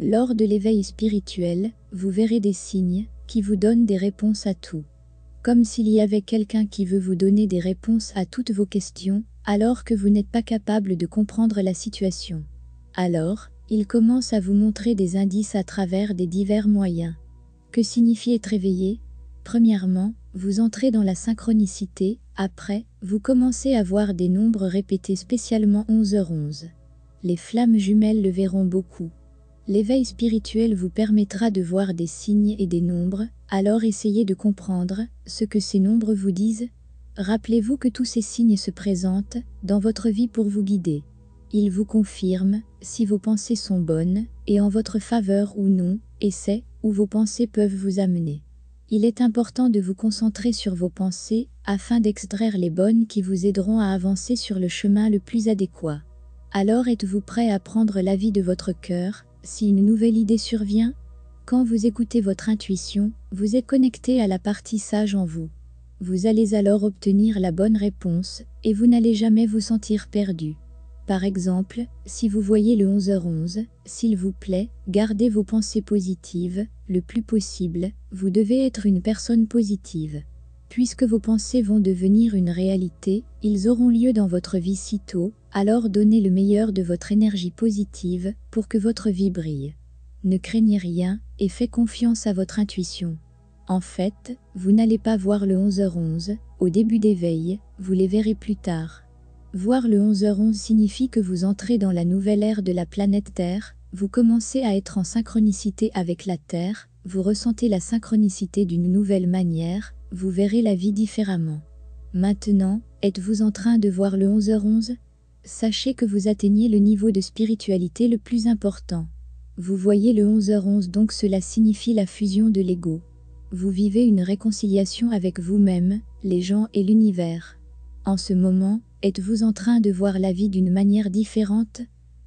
Lors de l'éveil spirituel, vous verrez des signes qui vous donnent des réponses à tout. Comme s'il y avait quelqu'un qui veut vous donner des réponses à toutes vos questions, alors que vous n'êtes pas capable de comprendre la situation. Alors, il commence à vous montrer des indices à travers des divers moyens. Que signifie être éveillé? Premièrement, vous entrez dans la synchronicité, après, vous commencez à voir des nombres répétés spécialement 11h11. Les flammes jumelles le verront beaucoup. L'éveil spirituel vous permettra de voir des signes et des nombres, alors essayez de comprendre ce que ces nombres vous disent. Rappelez-vous que tous ces signes se présentent dans votre vie pour vous guider. Ils vous confirment si vos pensées sont bonnes et en votre faveur ou non, et c'est où vos pensées peuvent vous amener. Il est important de vous concentrer sur vos pensées afin d'extraire les bonnes qui vous aideront à avancer sur le chemin le plus adéquat. Alors êtes-vous prêt à prendre l'avis de votre cœur si une nouvelle idée survient? Quand vous écoutez votre intuition, vous êtes connecté à la partie sage en vous. Vous allez alors obtenir la bonne réponse et vous n'allez jamais vous sentir perdu. Par exemple, si vous voyez le 11h11, s'il vous plaît, gardez vos pensées positives, le plus possible, vous devez être une personne positive. Puisque vos pensées vont devenir une réalité, ils auront lieu dans votre vie sitôt, alors donnez le meilleur de votre énergie positive pour que votre vie brille. Ne craignez rien et faites confiance à votre intuition. En fait, vous n'allez pas voir le 11h11 au début d'éveil, vous les verrez plus tard. Voir le 11h11 signifie que vous entrez dans la nouvelle ère de la planète Terre, vous commencez à être en synchronicité avec la Terre, vous ressentez la synchronicité d'une nouvelle manière, vous verrez la vie différemment. Maintenant, êtes-vous en train de voir le 11h11? Sachez que vous atteignez le niveau de spiritualité le plus important. Vous voyez le 11h11, donc cela signifie la fusion de l'ego. Vous vivez une réconciliation avec vous-même, les gens et l'univers. En ce moment, êtes-vous en train de voir la vie d'une manière différente?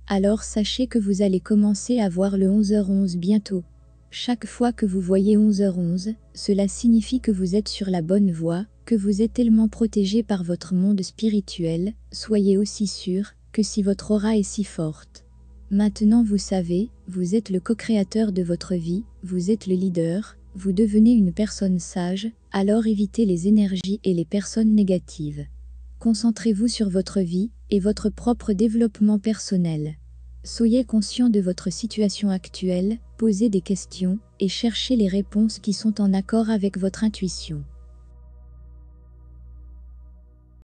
Alors sachez que vous allez commencer à voir le 11h11 bientôt. Chaque fois que vous voyez 11h11, cela signifie que vous êtes sur la bonne voie, que vous êtes tellement protégé par votre monde spirituel, soyez aussi sûr que si votre aura est si forte. Maintenant vous savez, vous êtes le co-créateur de votre vie, vous êtes le leader, vous devenez une personne sage, alors évitez les énergies et les personnes négatives. Concentrez-vous sur votre vie et votre propre développement personnel. Soyez conscient de votre situation actuelle, posez des questions et cherchez les réponses qui sont en accord avec votre intuition.